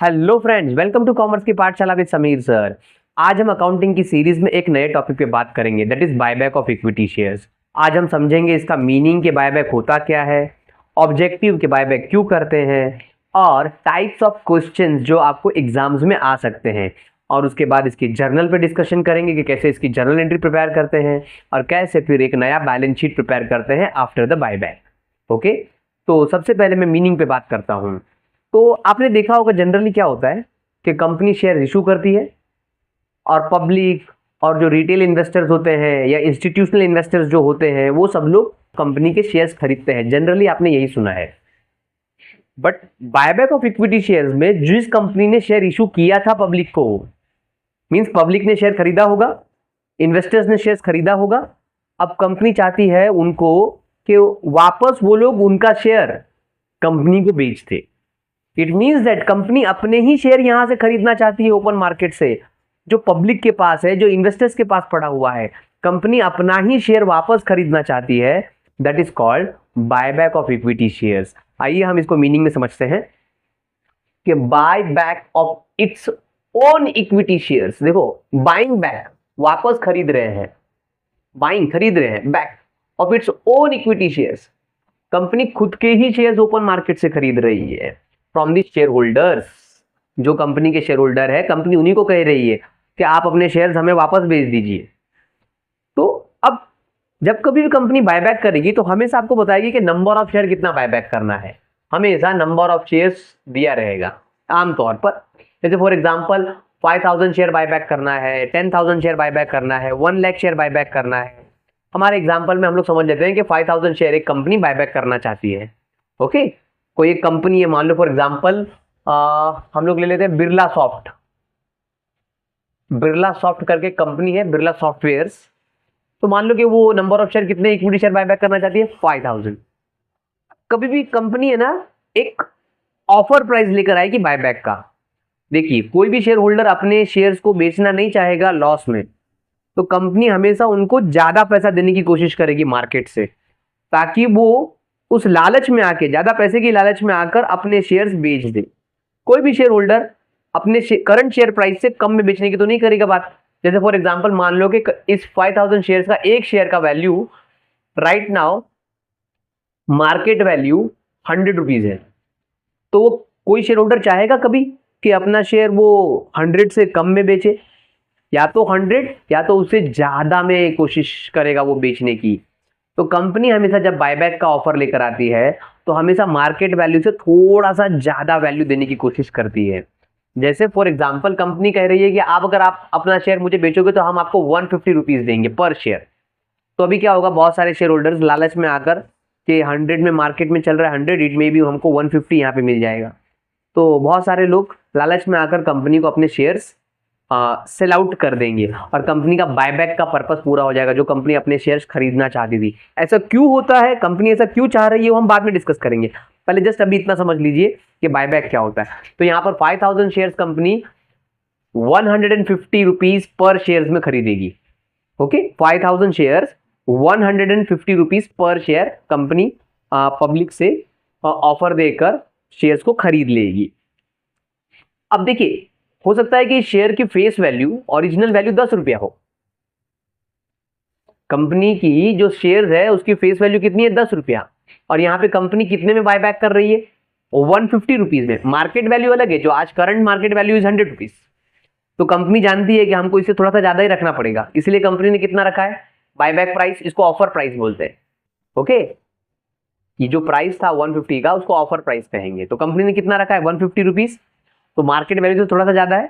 Hello friends, welcome to commerce की पाठशाला with Sameer sir. आज हम अकाउंटिंग की सीरीज में एक नए टॉपिक पे बात करेंगे, that is buyback of equity shares. आज हम समझेंगे इसका मीनिंग के बायबैक होता क्या है, ऑब्जेक्टिव के बायबैक क्यों करते हैं और टाइप्स ऑफ क्वेश्चंस जो आपको एग्जाम्स में आ सकते हैं। और उसके बाद इसकी जर्नल पे डिस्कशन करेंगे कि कैसे इसकी जर्नल एंट्री प्रिपेयर करते हैं और कैसे फिर एक नया बैलेंस शीट प्रिपेयर करते हैं आफ्टर द बायबैक। ओके, तो सबसे पहले मैं मीनिंग पे बात करता हूँ। तो आपने देखा होगा जनरली क्या होता है कि कंपनी शेयर इशू करती है और पब्लिक और जो रिटेल इन्वेस्टर्स होते हैं या इंस्टीट्यूशनल इन्वेस्टर्स जो होते हैं वो सब लोग कंपनी के शेयर्स खरीदते हैं। जनरली आपने यही सुना है। But buyback of equity shares में जिस कंपनी ने शेयर इशू किया था पब्लिक को, मींस पब्लिक ने शेयर खरीदा होगा, इन्वेस्टर्स ने शेयर खरीदा होगा, अब कंपनी चाहती है उनको कि वापस वो लोग उनका शेयर कंपनी को बेच दे। इट मीन्स दैट कंपनी अपने ही शेयर यहां से खरीदना चाहती है ओपन मार्केट से, जो पब्लिक के पास है, जो इन्वेस्टर्स के पास पड़ा हुआ है। कंपनी अपना ही शेयर वापस खरीदना चाहती है, that is called buyback of equity shares. आइए हम इसको मीनिंग में समझते हैं कि buy back of its own equity shares. देखो, बाइंग बैक वापस खरीद रहे हैं, बाइंग खरीद रहे हैं, back of its own equity shares, company खुद के ही शेयर्स ओपन मार्केट से खरीद रही है फ्रॉम दी शेयर होल्डर्स। जो कंपनी के शेयर होल्डर है, कंपनी उन्हीं को कह रही है कि आप अपने शेयर्स हमें वापस बेच दीजिए। तो अब जब कभी भी कंपनी बायबैक करेगी तो हमेशा आपको बताएगी कि नंबर ऑफ शेयर कितना बायबैक करना है। हमेशा नंबर ऑफ शेयर्स दिया रहेगा आमतौर पर। जैसे फॉर एग्जांपल 5000 शेयर बायबैक करना है, 10,000 शेयर बायबैक करना है, 1 लाख शेयर बायबैक करना है। हमारे एग्जांपल में हम लोग समझ लेते हैं कि 5000 शेयर एक कंपनी बायबैक करना चाहती है। ओके, कोई एक कंपनी है, मान लो फॉर एग्जांपल हम लोग ले लेते हैं बिरला सॉफ्ट। बिरला सॉफ्ट करके कंपनी है, बिरला सॉफ्टवेयर्स। तो मान लो कि वो नंबर ऑफ शेयर कितने इक्विटी शेयर बायबैक करना चाहती है, 5000। कभी भी कंपनी है ना, एक ऑफर प्राइस लेकर आएगी बायबैक का। देखिए, कोई भी शेयर होल्डर अपने शेयर्स को बेचना नहीं चाहेगा लॉस में, तो कंपनी हमेशा उनको ज्यादा पैसा देने की कोशिश करेगी मार्केट से, ताकि वो उस लालच में आके, ज्यादा पैसे की लालच में आकर अपने शेयर्स बेच दे। कोई भी शेयर होल्डर अपने करंट शेयर प्राइस से कम में बेचने की तो नहीं करेगा बात। जैसे फॉर एग्जांपल मान लो कि इस 5000 शेयर्स का एक शेयर का value right now market value 100 rupees है, तो वो कोई शेयर होल्डर चाहेगा कभी कि अपना शेयर वो 100 से कम में बेचे? या तो 100 या तो उससे ज्यादा में कोशिश करेगा वो बेचने की। तो कंपनी हमेशा जब बायबैक का ऑफर लेकर आती है तो हमेशा मार्केट वैल्यू से थोड़ा सा ज्यादा वैल्यू देने की कोशिश करती है। जैसे फॉर एग्जांपल कंपनी कह रही है कि अगर आप अपना शेयर मुझे बेचोगे तो हम आपको 150 रुपीज देंगे पर शेयर। तो अभी क्या होगा, बहुत सारे शेयर होल्डर्स लालच में आकर कि 100 में मार्केट में चल रहा है 100, इट में भी हमको 150 यहाँ पे मिल जाएगा। तो बहुत सारे लोग लालच में आकर कंपनी को अपने शेयर्स सेल आउट कर देंगे और कंपनी का बायबैक का पर्पस पूरा हो जाएगा, जो कंपनी अपने शेयर्स खरीदना चाहती थी। ऐसा क्यों होता है, कंपनी ऐसा क्यों चाह रही है, वो हम बाद में डिस्कस करेंगे। पहले जस्ट अभी इतना समझ लीजिए कि बायबैक क्या होता है। तो यहाँ पर 5000 shares company 150 rupees per shares में खरीदेगी। Okay, 5000 shares 150 rupees per share company public से ऑफर देकर शेयर्स को खरीद लेगी। अब देखिए, हो सकता है कि शेयर की फेस वैल्यू, ओरिजिनल वैल्यू 10 रुपया हो। कंपनी की जो शेयर है उसकी फेस वैल्यू कितनी है, 10 रुपया, और यहां पे कंपनी कितने में बायबैक कर रही है, 150 रुपीज में। मार्केट वैल्यू अलग है, जो आज current market value is 100 rupees. तो कंपनी जानती है कि हमको इससे थोड़ा सा ज्यादा ही रखना पड़ेगा, इसलिए कंपनी ने कितना रखा है, बायबैक प्राइस, इसको ऑफर प्राइस बोलते हैं। ओके, ये जो प्राइस था 150 का, उसको ऑफर प्राइस कहेंगे। तो कंपनी ने कितना रखा है, 150 रुपीज। तो मार्केट वैल्यू से थोड़ा सा ज्यादा है,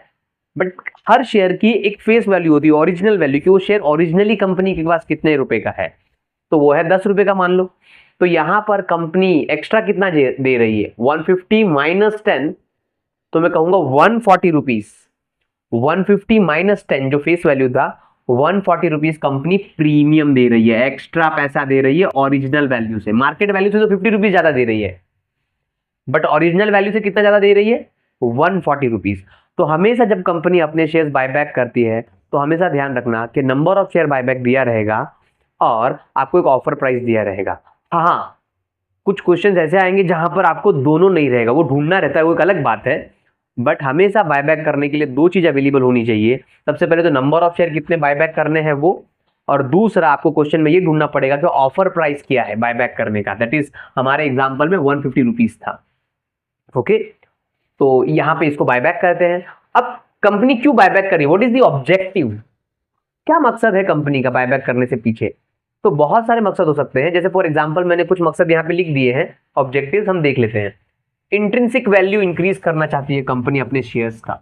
बट हर शेयर की एक फेस वैल्यू होती है, ओरिजिनल वैल्यू, कि वो शेयर ओरिजिनली कंपनी के पास कितने रुपए का है। तो वो है 10 रुपए का मान लो। तो यहां पर कंपनी एक्स्ट्रा कितना दे रही है, 150 माइनस 10, तो मैं कहूंगा 140 रुपीज। 150 माइनस 10 जो फेस वैल्यू था, 140 रुपीज कंपनी प्रीमियम दे रही है, एक्स्ट्रा पैसा दे रही है ओरिजिनल वैल्यू से। मार्केट वैल्यू से तो 50 रुपीज ज्यादा दे रही है, बट ओरिजिनल वैल्यू से कितना ज्यादा दे रही है, 140 रुपीज। तो हमेशा जब कंपनी अपने शेयर्स बायबैक करती है तो हमेशा ध्यान रखना कि नंबर ऑफ शेयर बायबैक दिया रहेगा और आपको एक ऑफर प्राइस दिया रहेगा। हाँ, कुछ क्वेश्चंस ऐसे आएंगे जहां पर आपको दोनों नहीं रहेगा, वो ढूंढना रहता है, वो एक अलग बात है। बट हमेशा बायबैक करने के लिए दो चीज अवेलेबल होनी चाहिए। सबसे पहले तो नंबर ऑफ शेयर कितने बायबैक करने हैं वो, और दूसरा आपको क्वेश्चन में ये ढूंढना पड़ेगा कि ऑफर प्राइस क्या है बायबैक करने का। दैट इज हमारे एग्जांपल में 150 रुपीज था। ओके, तो यहाँ पे इसको बायबैक करते हैं। अब कंपनी क्यों बायबैक करी, व्हाट इज द ऑब्जेक्टिव, क्या मकसद है कंपनी का बायबैक करने से पीछे? तो बहुत सारे मकसद हो सकते हैं। जैसे फॉर एग्जांपल मैंने कुछ मकसद यहाँ पे लिख दिए हैं, ऑब्जेक्टिव्स हम देख लेते हैं। इंट्रिंसिक वैल्यू इंक्रीज करना चाहती है कंपनी अपने शेयर्स का,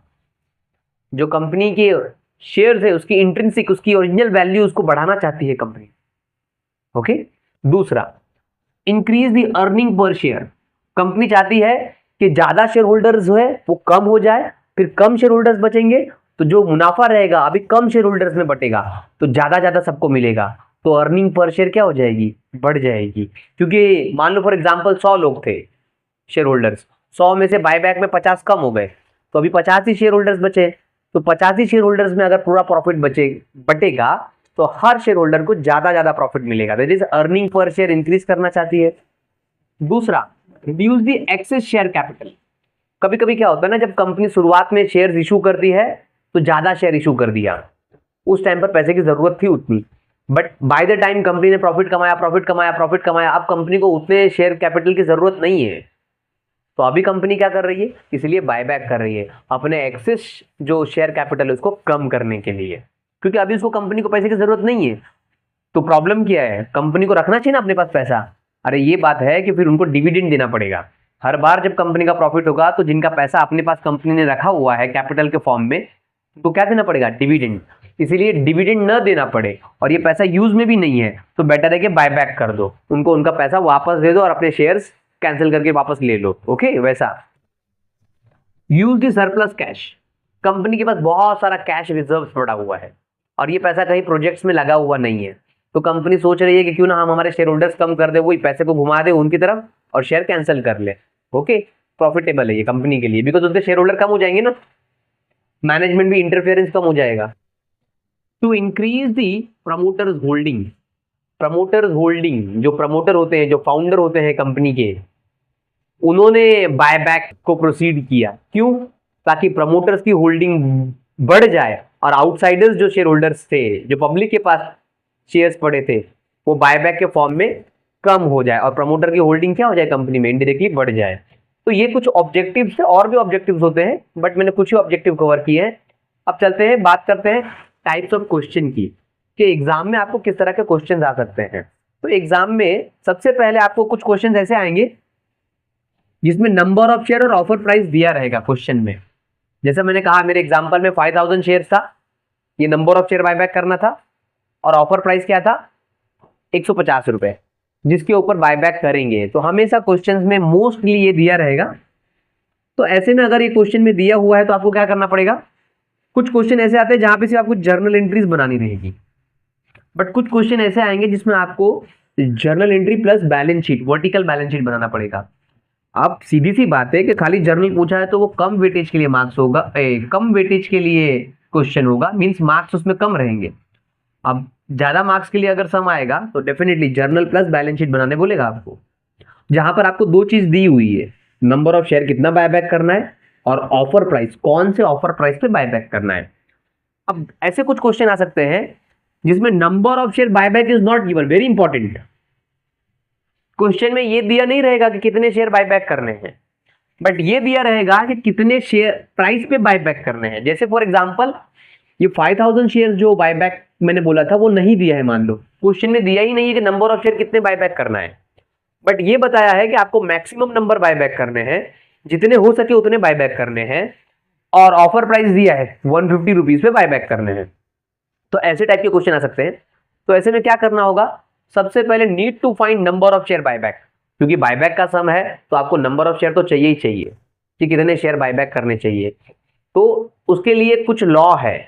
जो कंपनी के शेयर्स है उसकी इंट्रिंसिक, उसकी ओरिजिनल वैल्यू उसको बढ़ाना चाहती है कंपनी। ओके, दूसरा increase the earning per share, company चाहती है कि ज्यादा शेयर होल्डर्स जो है वो कम हो जाए, फिर कम शेयर होल्डर्स बचेंगे तो जो मुनाफा रहेगा अभी कम शेयर होल्डर्स में बटेगा तो ज्यादा ज्यादा सबको मिलेगा, तो अर्निंग पर शेयर क्या हो जाएगी, बढ़ जाएगी। क्योंकि मान लो फॉर एग्जांपल 100 लोग थे शेयर होल्डर्स, 100 में से बायबैक में 50 कम हो गए, तो अभी 50 ही शेयर होल्डर्स बचे, तो 50 ही शेयर होल्डर्स में अगर पूरा प्रॉफिट बटेगा तो हर शेयर होल्डर को ज्यादा प्रॉफिट मिलेगा। That is earning per share increase करना चाहती है। दूसरा, reduce the access share capital, कभी कभी क्या होता है ना, जब कंपनी शुरुआत में शेयर्स इशू करती है तो ज्यादा शेयर इशू कर दिया, उस टाइम पर पैसे की जरूरत थी उतनी, but by the time company ने प्रॉफिट कमाया, अब कंपनी को उतने शेयर कैपिटल की जरूरत नहीं है, तो अभी कंपनी क्या कर रही है, इसलिए बायबैक कर रही है अपने एक्सेस जो शेयर कैपिटल है उसको कम करने के लिए, क्योंकि अभी उसको कंपनी को पैसे की जरूरत नहीं है। तो प्रॉब्लम क्या है, कंपनी को रखना चाहिए ना अपने पास पैसा, अरे ये बात है कि फिर उनको डिविडेंड देना पड़ेगा। हर बार जब कंपनी का प्रॉफिट होगा तो जिनका पैसा अपने पास कंपनी ने रखा हुआ है कैपिटल के फॉर्म में, तो क्या देना पड़ेगा, डिविडेंड। इसीलिए डिविडेंड न देना पड़े और ये पैसा यूज में भी नहीं है तो बेटर है कि बायबैक कर दो, उनको उनका पैसा वापस दे दो और अपने शेयर्स कैंसिल करके वापस ले लो। ओके, वैसा use the surplus cash, company के पास बहुत सारा कैश रिजर्व्स पड़ा हुआ है और ये पैसा कहीं प्रोजेक्ट्स में लगा हुआ नहीं है, तो कंपनी सोच रही है कि क्यों ना हम हमारे शेयर होल्डर्स कम कर दे, वही पैसे को घुमा दे उनकी तरफ और शेयर कैंसिल कर ले। ओके, प्रॉफिटेबल है ये कंपनी के लिए, बिकॉज उसके शेयर होल्डर कम हो जाएंगे ना, मैनेजमेंट भी इंटरफेरेंस कम हो जाएगा। To increase the promoters holding, promoters holding, जो प्रमोटर होते हैं, जो फाउंडर होते हैं कंपनी के, उन्होंने बायबैक को प्रोसीड किया। क्यों, ताकि प्रमोटर्स की होल्डिंग बढ़ जाए और आउटसाइडर्स जो शेयर होल्डर्स थे, जो पब्लिक के पास शेयर्स पड़े थे, वो बायबैक के फॉर्म में कम हो जाए और प्रमोटर की होल्डिंग क्या हो जाए कंपनी में, इनडायरेक्टली बढ़ जाए। तो ये कुछ ऑब्जेक्टिव्स है, और भी ऑब्जेक्टिव्स होते हैं बट मैंने कुछ ही ऑब्जेक्टिव कवर किए हैं। अब चलते हैं, बात करते हैं टाइप्स ऑफ क्वेश्चन की, कि एग्जाम में आपको किस तरह के क्वेश्चन आ सकते हैं। तो एग्जाम में सबसे पहले आपको कुछ क्वेश्चन ऐसे आएंगे जिसमें नंबर ऑफ शेयर और ऑफर प्राइस दिया रहेगा क्वेश्चन में। जैसे मैंने कहा मेरे एग्जाम्पल में 5000 शेयर था, ये नंबर ऑफ शेयर बायबैक करना था और ऑफर प्राइस क्या था, 150 रुपए, जिसके ऊपर बायबैक करेंगे। तो हमेशा क्वेश्चंस में मोस्टली ये दिया रहेगा। तो ऐसे में अगर ये क्वेश्चन में दिया हुआ है तो आपको क्या करना पड़ेगा, कुछ क्वेश्चन ऐसे आते हैं जहां पे सिर्फ आपको जर्नल एंट्रीज बनानी रहेगी, बट कुछ क्वेश्चन ऐसे आएंगे जिसमें आपको journal entry plus balance sheet, vertical balance sheet बनाना पड़ेगा। अब सीधी सी बात है कि खाली जर्नल पूछा है तो वो कम वेटेज के लिए मार्क्स होगा, कम वेटेज के लिए क्वेश्चन होगा, मींस मार्क्स उसमें कम रहेंगे। अब ज्यादा मार्क्स के लिए अगर सम आएगा तो definitely journal plus balance sheet बनाने बोलेगा आपको, जहां पर आपको दो चीज दी हुई है, नंबर ऑफ शेयर कितना बायबैक करना है और ऑफर प्राइस, कौन से ऑफर प्राइस पे बायबैक करना है। अब ऐसे कुछ क्वेश्चन आ सकते हैं जिसमें number of share buyback is not given, very important. Question में ये दिया नहीं रहेगा कि कितने शेयर बायबैक करने हैं, बट ये दिया रहेगा कि कितने शेयर प्राइस पे बायबैक करने हैं। जैसे फॉर एग्जांपल ये 5000 शेयर जो बायबैक मैंने बोला था वो नहीं दिया है, मान लो क्वेश्चन में दिया ही नहीं है कि नंबर ऑफ शेयर कितने बायबैक करना है, बट ये बताया है कि आपको मैक्सिमम नंबर बायबैक करने हैं, जितने हो सके उतने बायबैक करने हैं, और ऑफर प्राइस दिया है 150 रुपीज पे बायबैक करने हैं। तो ऐसे टाइप के क्वेश्चन आ सकते हैं। तो ऐसे में क्या करना होगा, सबसे पहले need to find number of share buyback, क्योंकि बायबैक का सम है तो आपको नंबर ऑफ शेयर तो चाहिए ही चाहिए कि कितने शेयर बायबैक करने चाहिए। तो उसके लिए कुछ लॉ है,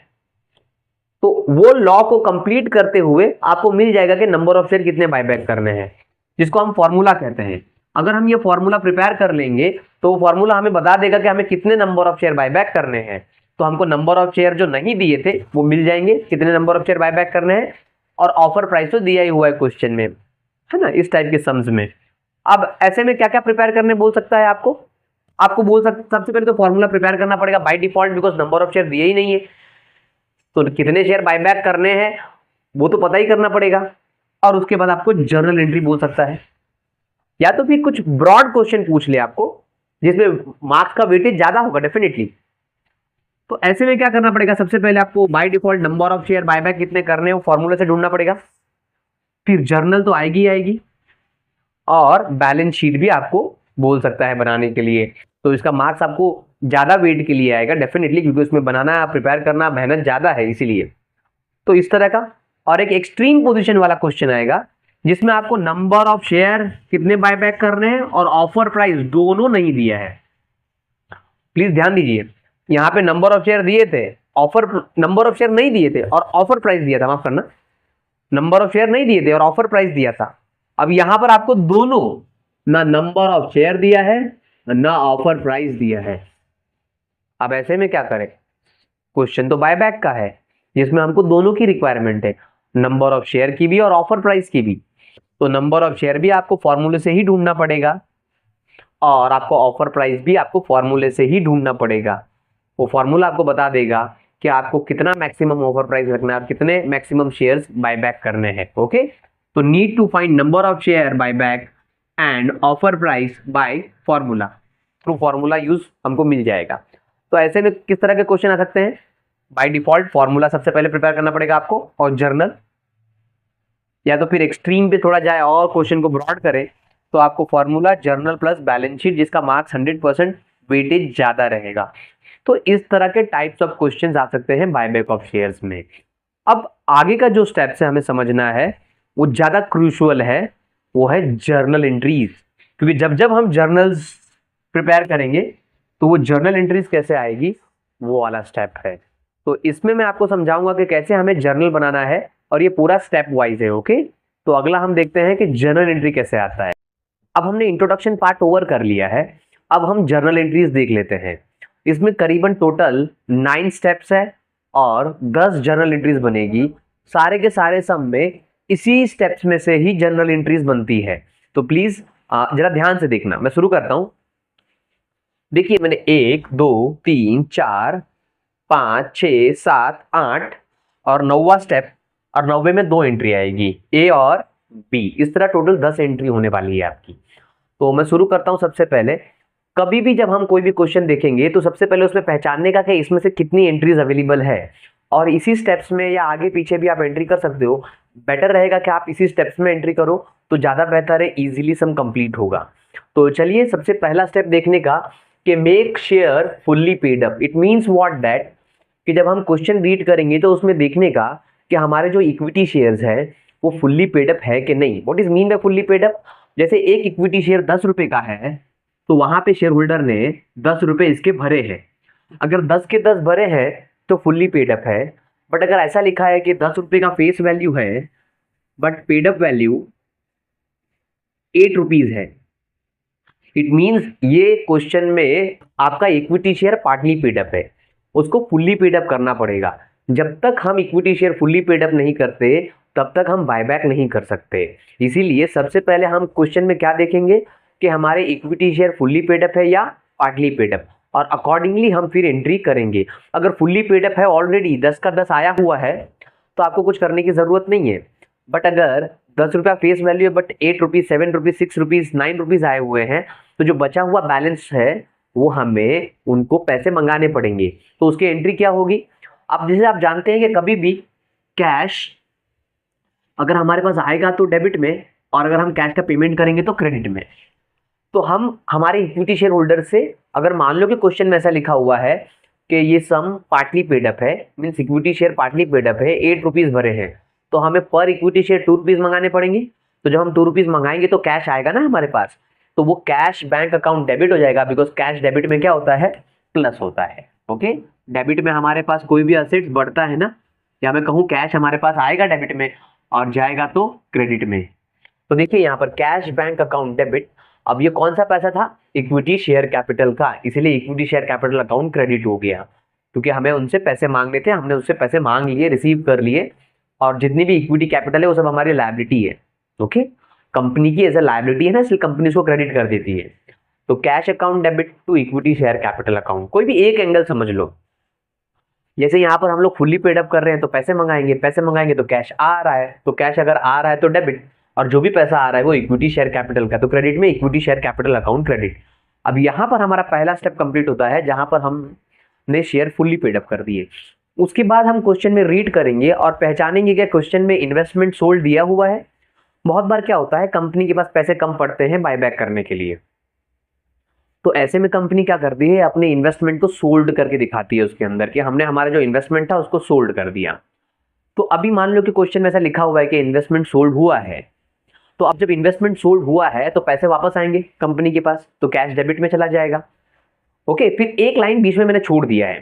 तो वो लॉ को कंप्लीट करते हुए आपको मिल जाएगा कि नंबर ऑफ शेयर कितने बायबैक करने हैं, जिसको हम फॉर्मूला कहते हैं। अगर हम ये फॉर्मूला प्रिपेयर कर लेंगे तो वो फॉर्मूला हमें बता देगा कि हमें कितने नंबर ऑफ शेयर बायबैक करने हैं। तो हमको नंबर ऑफ शेयर जो नहीं दिए थे वो मिल जाएंगे, कितने नंबर ऑफ शेयर बायबैक करने हैं, और ऑफर प्राइस तो दिया ही हुआ है क्वेश्चन में, है ना, इस टाइप के सम्स में। अब ऐसे में क्या क्या प्रिपेयर करने बोल सकता है आपको, आपको सबसे पहले तो फॉर्मूला प्रिपेयर करना पड़ेगा by default, because number of share दिए ही नहीं है, तो कितने शेयर बायबैक करने हैं वो तो पता ही करना पड़ेगा। और उसके बाद आपको जर्नल एंट्री बोल सकता है, या तो फिर कुछ ब्रॉड क्वेश्चन पूछ ले आपको जिसमें मार्क्स का वेटेज ज्यादा होगा डेफिनेटली। तो ऐसे में क्या करना पड़ेगा, सबसे पहले आपको by default number of share buyback कितने करने हैं वो फॉर्मूले से ढूंढना पड़ेगा, फिर जर्नल तो आएगी आएगी, और बैलेंस शीट भी आपको बोल सकता है बनाने के लिए। तो इसका मार्क्स आपको ज्यादा वेट के लिए आएगा डेफिनेटली, क्योंकि उसमें बनाना प्रिपेयर करना मेहनत ज्यादा है इसीलिए। तो इस तरह का, और एक एक्सट्रीम पोजीशन वाला क्वेश्चन आएगा जिसमें आपको नंबर ऑफ शेयर कितने बायबैक करने हैं और ऑफर प्राइस दोनों नहीं दिया है। प्लीज ध्यान दीजिए, यहाँ पे नंबर ऑफ शेयर दिए थे, नंबर ऑफ शेयर नहीं दिए थे और ऑफर प्राइस दिया था, माफ करना, नंबर ऑफ शेयर नहीं दिए थे और ऑफर प्राइस दिया था। अब यहां पर आपको दोनों, ना नंबर ऑफ शेयर दिया है ना ऑफर प्राइस दिया है। अब ऐसे में क्या करें, क्वेश्चन तो बायबैक का है जिसमें हमको दोनों की रिक्वायरमेंट है, नंबर ऑफ शेयर की भी और ऑफर प्राइस की भी। तो नंबर ऑफ शेयर भी आपको फॉर्मूले से ही ढूंढना पड़ेगा और आपको ऑफर प्राइस भी आपको फॉर्मूले से ही ढूंढना पड़ेगा। वो फॉर्मूला आपको बता देगा कि आपको कितना मैक्सिमम ऑफर प्राइस रखना है और कितने मैक्सिमम शेयर्स बायबैक करने हैं। ओके, तो need to find number of share buyback and offer price by formula, through formula use हमको मिल जाएगा। तो ऐसे में किस तरह के क्वेश्चन आ सकते हैं, बाय डिफॉल्ट फॉर्मूला सबसे पहले प्रिपेयर करना पड़ेगा आपको और जर्नल, या तो फिर एक्सट्रीम पे थोड़ा जाए और क्वेश्चन को ब्रॉड करें तो आपको formula, journal plus balance sheet जिसका मार्क्स 100% वेटेज ज्यादा रहेगा। तो इस तरह के टाइप्स ऑफ क्वेश्चंस आ सकते हैं बायबैक ऑफ शेयर्स में। अब आगे का जो स्टेप्स है हमें समझना है वो ज्यादा क्रूशियल है, वो है जर्नल एंट्रीज, क्योंकि जब जब हम जर्नल्स प्रिपेयर करेंगे तो वो जर्नल एंट्रीज कैसे आएगी वो वाला स्टेप है। तो इसमें मैं आपको समझाऊंगा कि कैसे हमें जर्नल बनाना है और ये पूरा स्टेप वाइज है। ओके, तो अगला हम देखते हैं कि जर्नल एंट्री कैसे आता है। अब हमने इंट्रोडक्शन पार्ट ओवर कर लिया है, अब हम जर्नल एंट्रीज देख लेते हैं। इसमें करीबन टोटल 9 स्टेप्स है और 10 जर्नल एंट्रीज बनेगी। सारे के सारे सम में इसी स्टेप्स में से ही जर्नल एंट्रीज बनती है। तो प्लीज जरा ध्यान से देखना, मैं शुरू करता हूं। देखिए मैंने 1 2 3 4 5 6 7 8 और 9वां स्टेप, और 9वें में 2 एंट्री आएगी, ए और बी। इस तरह टोटल 10 एंट्री होने वाली है आपकी। तो मैं शुरू करता हूं। सबसे पहले कभी भी जब हम कोई भी क्वेश्चन देखेंगे तो सबसे पहले उसमें पहचानने का कि इसमें से कितनी एंट्रीज अवेलेबल है, और इसी स्टेप्स में या आगे पीछे भी आप एंट्री कर सकते हो। बेटर रहेगा कि आप इसी स्टेप्स में एंट्री करो तो ज़्यादा बेहतर है, इजीली सम कंप्लीट होगा। तो चलिए सबसे पहला स्टेप देखने का कि make share fully paid up. It means what that, कि जब हम क्वेश्चन रीड करेंगे तो उसमें देखने का कि हमारे जो इक्विटी शेयर्स है वो फुल्ली पेड अप है कि नहीं। What is mean by fully paid up, जैसे एक इक्विटी शेयर 10 रुपए का है तो वहां पे शेयर होल्डर ने 10 रुपए इसके भरे हैं। अगर 10 के 10 भरे हैं तो फुल्ली पेड अप है। बट अगर ऐसा लिखा है कि 10 रुपए का फेस वैल्यू है but paid up value 8 rupees है, इट मीन्स ये क्वेश्चन में आपका equity share partly paid up है, उसको फुल्ली पेड अप करना पड़ेगा। जब तक हम equity share fully paid up नहीं करते तब तक हम बायबैक नहीं कर सकते। इसीलिए सबसे पहले हम क्वेश्चन में क्या देखेंगे कि हमारे equity share fully paid up है या पार्टली पेड अप, और अकॉर्डिंगली हम फिर एंट्री करेंगे। अगर फुल्ली पेड अप है, ऑलरेडी 10 का 10 आया हुआ है, तो आपको कुछ करने की जरूरत नहीं है। बट अगर 10 रुपया फेस वैल्यू है but 8 rupees, 7 rupees, 6 rupees, 9 rupees आए हुए हैं, तो जो बचा हुआ बैलेंस है वो हमें उनको पैसे मंगाने पड़ेंगे। तो उसकी एंट्री क्या होगी। अब जैसे आप जानते हैं कि कभी भी कैश अगर हमारे पास आएगा तो डेबिट में, और अगर हम कैश का पेमेंट करेंगे तो क्रेडिट में। तो हम हमारे इक्विटी शेयर होल्डर से, अगर मान लो कि क्वेश्चन में ऐसा लिखा हुआ है कि ये सम पार्टली पेड अप है, means equity share partly paid up है, 8 रुपीज भरे हैं, तो हमें पर इक्विटी शेयर 2 रुपीज मंगाने पड़ेंगे। तो जब हम 2 रुपीज मंगाएंगे तो कैश आएगा ना हमारे पास, तो वो कैश बैंक अकाउंट डेबिट हो जाएगा, बिकॉज कैश डेबिट में क्या होता है, प्लस होता है। ओके, डेबिट में हमारे पास कोई भी असेट्स बढ़ता है ना, या मैं कहूँ कैश हमारे पास आएगा डेबिट में और जाएगा तो क्रेडिट में। तो देखिए यहाँ पर कैश बैंक अकाउंट डेबिट, अब ये कौन सा पैसा था, इक्विटी शेयर कैपिटल का, इसीलिए equity share capital account credit हो गया, क्योंकि हमें उनसे पैसे मांगने थे, हमने उससे पैसे मांग लिए, रिसीव कर लिए, और जितनी भी इक्विटी कैपिटल है वो सब हमारी लायबिलिटी है। ओके, कंपनी की एज ए लायबिलिटी है ना, इसलिए कंपनी उसको क्रेडिट कर देती है। तो cash account debit to equity share capital account, कोई भी एक एंगल समझ लो। जैसे यहाँ पर हम लोग फुल्ली पेड अप कर रहे हैं तो पैसे मंगाएंगे तो कैश आ रहा है, तो कैश अगर आ रहा है तो डेबिट, और जो भी पैसा आ रहा है वो इक्विटी शेयर कैपिटल का, तो क्रेडिट में equity share capital account credit. अब यहाँ पर हमारा पहला स्टेप कंप्लीट होता है जहां पर हमने शेयर फुल्ली पेड अप कर दिए। उसके बाद हम क्वेश्चन में रीड करेंगे और पहचानेंगे कि क्वेश्चन में इन्वेस्टमेंट सोल्ड दिया हुआ है। बहुत बार क्या होता है, कंपनी के पास पैसे कम पड़ते हैं बायबैक करने के लिए, तो ऐसे में कंपनी क्या करती है, अपने इन्वेस्टमेंट को सोल्ड करके दिखाती है उसके अंदर कि हमने हमारा जो इन्वेस्टमेंट था उसको सोल्ड कर दिया। तो अभी मान लो कि क्वेश्चन में ऐसा लिखा हुआ है कि इन्वेस्टमेंट सोल्ड हुआ है, तो अब जब इन्वेस्टमेंट सोल्ड हुआ है तो पैसे वापस आएंगे कंपनी के पास, तो कैश डेबिट में चला जाएगा। ओके, फिर एक लाइन बीच में मैंने छोड़ दिया है,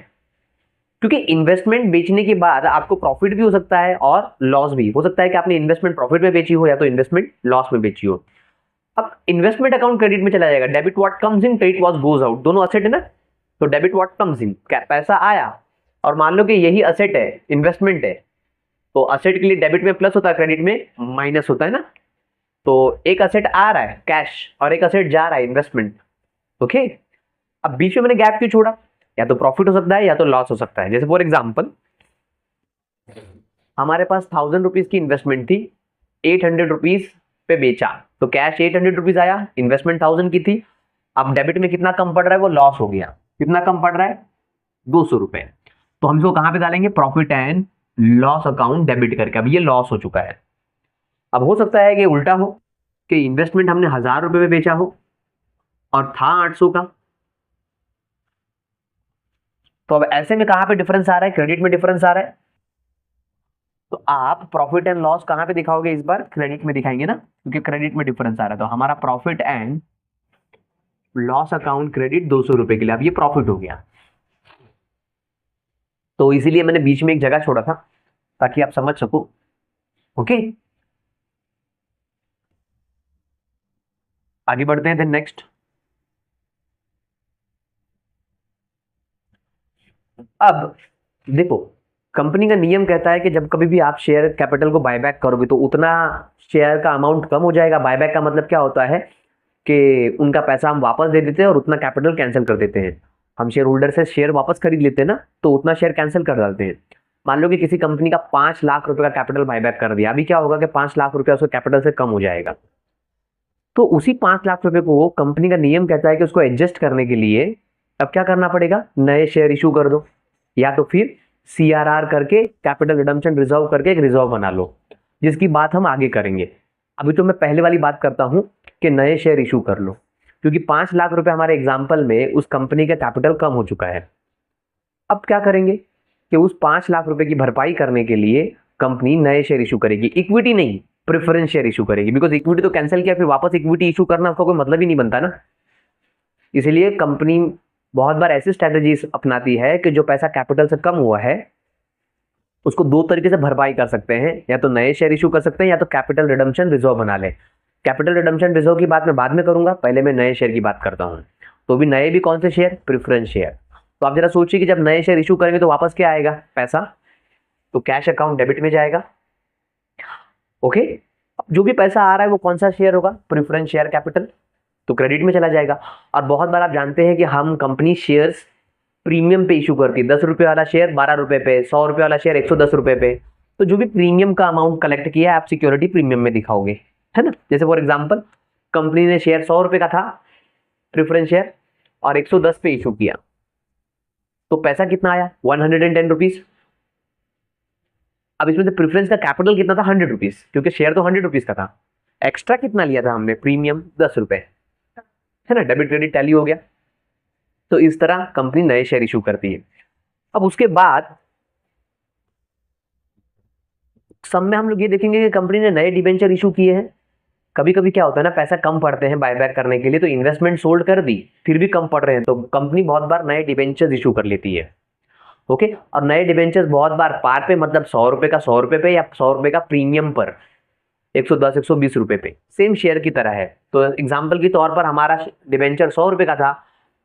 क्योंकि इन्वेस्टमेंट बेचने के बाद आपको प्रॉफिट भी हो सकता है और लॉस भी हो सकता है कि आपने इन्वेस्टमेंट प्रॉफिट में बेची हो या तो इन्वेस्टमेंट लॉस में बेची हो। अब इन्वेस्टमेंट अकाउंट क्रेडिट में चला जाएगा, debit what comes in, credit what goes out, दोनों असेट है ना, तो डेबिट व्हाट कम्स इन, क्या पैसा आया, और मान लो कि यही असेट है, इन्वेस्टमेंट है, तो असेट के लिए डेबिट में प्लस होता है, क्रेडिट में माइनस होता है ना, तो एक असेट आ रहा है कैश और एक असेट जा रहा है इन्वेस्टमेंट। ओके, अब बीच में मैंने गैप क्यों छोड़ा, या तो प्रॉफिट हो सकता है या तो लॉस हो सकता है। जैसे फॉर एग्जाम्पल हमारे पास 1000 रुपीज की इन्वेस्टमेंट थी, 800 रुपीज पे बेचा, तो कैश 800 रुपीज आया, इन्वेस्टमेंट 1000 की थी। अब डेबिट में कितना कम पड़ रहा है, वो लॉस हो गया, कितना कम पड़ रहा है, 200 रुपए, तो हम इसको कहां पे डालेंगे, profit and loss account debit करके। अब ये लॉस हो चुका है। अब हो सकता है कि उल्टा हो, कि इन्वेस्टमेंट हमने 1000 रुपए में बेचा हो और था 800 का, तो अब ऐसे में कहां पे डिफरेंस आ रहा है, क्रेडिट में डिफरेंस आ रहा है, तो आप प्रॉफिट एंड लॉस कहां पे दिखाओगे, इस बार क्रेडिट में दिखाएंगे ना, क्योंकि क्रेडिट में डिफरेंस आ रहा है। तो हमारा profit and loss account credit 200 रुपए के लिए, अब ये प्रॉफिट हो गया, तो इसीलिए मैंने बीच में एक जगह छोड़ा था ताकि आप समझ सको। ओके, आगे बढ़ते हैं। नेक्स्ट, अब देखो, कंपनी का नियम कहता है कि जब कभी भी आप शेयर कैपिटल को बायबैक करोगे तो उतना शेयर का अमाउंट कम हो जाएगा। बायबैक का मतलब क्या होता है कि उनका पैसा हम वापस दे देते हैं और उतना कैपिटल कैंसिल कर देते हैं। हम शेयर होल्डर से शेयर वापस खरीद लेते हैं ना, तो उतना शेयर कैंसिल कर डालते हैं। मान लो कि किसी कंपनी का 5 लाख रुपए का कैपिटल बायबैक कर दिया, अभी क्या होगा कि 5 लाख रुपया उसके कैपिटल से कम हो जाएगा। तो उसी 5 लाख रुपए को कंपनी का नियम कहता है कि उसको एडजस्ट करने के लिए अब क्या करना पड़ेगा, नए शेयर इशू कर दो, या तो फिर CRR करके, कैपिटल रिडम्पशन रिजर्व करके एक रिजर्व बना लो, जिसकी बात हम आगे करेंगे। अभी तो मैं पहले वाली बात करता हूं कि नए शेयर इशू कर लो, क्योंकि 5 लाख रुपए हमारे एग्जाम्पल में उस कंपनी का कैपिटल कम हो चुका है। अब क्या करेंगे कि उस 5 लाख रुपए की भरपाई करने के लिए कंपनी नए शेयर इशू करेगी, इक्विटी नहीं, प्रेफरेंस शेयर इशू करेगी, बिकॉज इक्विटी तो कैंसिल किया, फिर वापस इक्विटी इशू करना उसका कोई मतलब ही नहीं बनता ना। इसलिए कंपनी बहुत बार ऐसी स्ट्रेटेजीज अपनाती है कि जो पैसा कैपिटल से कम हुआ है उसको दो तरीके से भरपाई कर सकते हैं, या तो नए शेयर इशू कर सकते हैं या तो कैपिटल रिडम्पशन रिजर्व बना ले। कैपिटल रिडम्पशन रिजर्व की बात मैं बाद में करूंगा, पहले मैं नए शेयर की बात करता हूं। तो भी नए भी कौन से शेयर, प्रेफरेंस शेयर। तो आप जरा सोचिए कि जब नए शेयर इशू करेंगे तो वापस क्या आएगा, पैसा, तो कैश अकाउंट डेबिट में जाएगा। ओके, जो भी पैसा आ रहा है वो कौन सा शेयर होगा, प्रेफरेंस शेयर कैपिटल, तो क्रेडिट में चला जाएगा। और बहुत बार आप जानते हैं कि हम कंपनी शेयर्स प्रीमियम पे इशू करती है, 10 रुपए वाला शेयर 12 रुपए पे, 100 रुपए वाला शेयर 110 रुपए पे। तो जो भी प्रीमियम का अमाउंट कलेक्ट किया है आप सिक्योरिटी प्रीमियम में दिखाओगे, है ना। जैसे फॉर एग्जांपल कंपनी ने शेयर 100 रुपए का था प्रेफरेंस शेयर और 110 पे इशू किया, तो पैसा कितना आया, 110 रुपीज। अब इसमें से प्रेफरेंस का कैपिटल कितना था, 100 रुपीज, क्योंकि शेयर तो 100 रुपीज का था। एक्स्ट्रा कितना लिया था हमने, प्रीमियम 10 रुपए, है ना, डेबिट क्रेडिट टैली हो गया। तो इस तरह कंपनी नए शेयर इशू करती है। अब उसके बाद सब में हम लोग ये देखेंगे कि कंपनी ने नए डिबेंचर इशू किए हैं। कभी कभी क्या होता है ना, पैसा कम पड़ते हैं बायबैक करने के लिए, तो इन्वेस्टमेंट सोल्ड कर दी, फिर भी कम पड़ रहे हैं, तो कंपनी बहुत बार नए डिबेंचर्स इशू कर लेती है। ओके, और नए डिबेंचर्स बहुत बार पार पे, मतलब 100 रुपए का 100 रुपए पे, या 100 रुपए का प्रीमियम पर 110 120 रुपए पे, सेम शेयर की तरह है। तो एग्जाम्पल के तौर पर हमारा डिबेंचर 100 रुपए का था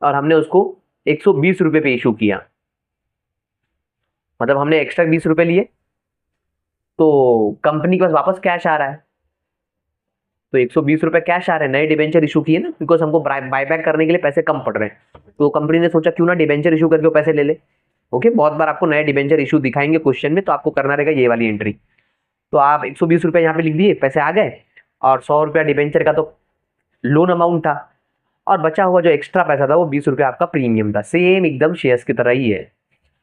और हमने उसको 120 रुपए पे इशू किया, मतलब हमने एक्स्ट्रा 20 रुपए लिए, तो कंपनी के पास वापस कैश आ रहा है, तो 120 रुपए कैश आ रहे हैं, नए डिबेंचर इशू किए ना, बिकॉज हमको बायबैक करने के लिए पैसे कम पड़ रहे हैं, तो कंपनी ने सोचा क्यों ना डिबेंचर इशू करके वो पैसे ले ले। ओके, बहुत बार आपको नए डिबेंचर इशू दिखाएंगे क्वेश्चन में, तो आपको करना रहेगा ये वाली एंट्री। तो आप 120 रुपए यहाँ पे लिख दिए, पैसे आ गए, और 100 रुपया डिबेंचर का तो लोन अमाउंट था, और बचा हुआ जो एक्स्ट्रा पैसा था वो 20 रुपया आपका प्रीमियम था। सेम एकदम शेयर्स की तरह ही है,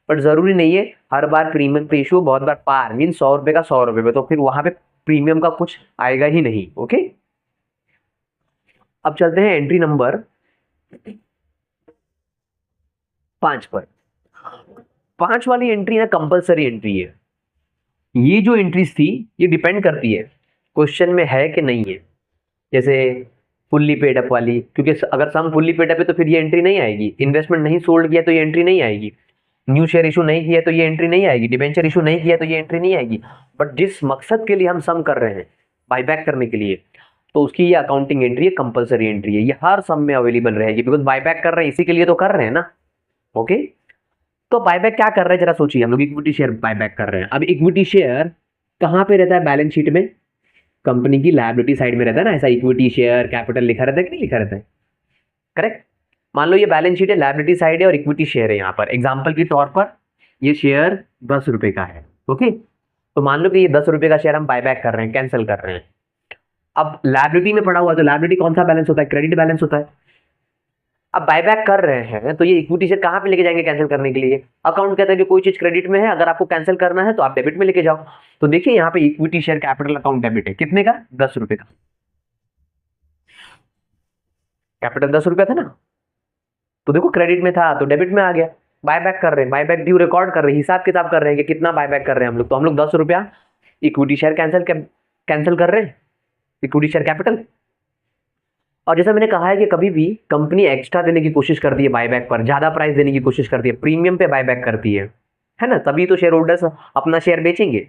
बट जरूरी नहीं है हर बार प्रीमियम पे इशू, बहुत बार पार मीन 100 रुपए का 100 रुपए पे, तो फिर वहां पे प्रीमियम का कुछ आएगा ही नहीं। ओके, अब चलते हैं एंट्री नंबर 5 पर। 5 वाली एंट्री ना कंपलसरी एंट्री है। ये जो एंट्रीज थी ये डिपेंड करती है क्वेश्चन में है कि नहीं है। जैसे फुल्ली पेड अप वाली, क्योंकि अगर सम फुल्ली पेड अप है तो फिर ये एंट्री नहीं आएगी, इन्वेस्टमेंट नहीं सोल्ड किया तो ये एंट्री नहीं आएगी, न्यू शेयर इशू नहीं किया तो ये एंट्री नहीं आएगी, डिबेंचर इशू नहीं किया तो ये एंट्री नहीं आएगी। बट जिस मकसद के लिए हम सम कर रहे हैं, बायबैक करने के लिए, तो उसकी ये अकाउंटिंग एंट्री है, कंपलसरी एंट्री है, ये हर सम में अवेलेबल रहेगी, बिकॉज बायबैक कर रहे हैं इसी के लिए तो कर रहे हैं ना। ओके, तो बायबैक क्या कर रहे हैं जरा सोचिए, हम लोग इक्विटी शेयर बायबैक कर रहे हैं। अब इक्विटी शेयर कहाँ पे रहता है बैलेंस शीट में? कंपनी की लायबिलिटी साइड में रहता है ना, ऐसा इक्विटी शेयर कैपिटल लिखा रहता है कि नहीं लिखा रहता है? करेक्ट। मान लो ये बैलेंस शीट है, लायबिलिटी साइड है और इक्विटी शेयर है। यहाँ पर एग्जांपल के तौर पर ये शेयर 10 रुपए का है। ओके, तो मान लो कि ये 10 रुपए का शेयर हम बायबैक कर रहे हैं, कैंसिल कर रहे हैं। अब लायबिलिटी में पड़ा हुआ, तो लायबिलिटी कौन सा बैलेंस होता है? क्रेडिट बैलेंस होता है। अब बायबैक कर रहे हैं तो ये इक्विटी शेयर कहाँ पे लेके जाएंगे कैंसिल करने के लिए? अकाउंट कहता है कि कोई चीज क्रेडिट में है, अगर आपको कैंसिल करना है तो आप डेबिट में लेके जाओ। तो देखिए यहाँ पे equity share capital account debit है, कितने का? 10 रुपए का। कैपिटल 10 रुपया था ना, तो देखो क्रेडिट में था तो डेबिट में आ गया। बायबैक कर रहे हैं, बायबैक ड्यू रिकॉर्ड कर रहे हैं, हिसाब किताब कर रहे हैं कि कितना बायबैक कर रहे हैं हम लोग, तो हम लोग 10 रुपया इक्विटी शेयर कैंसिल कर रहे हैं, इक्विटी शेयर कैपिटल। और जैसा मैंने कहा है कि कभी भी कंपनी एक्स्ट्रा देने की कोशिश करती है बायबैक पर, ज्यादा प्राइस देने की कोशिश करती है, प्रीमियम पे बायबैक करती है ना, तभी तो शेयर होल्डर्स अपना शेयर बेचेंगे।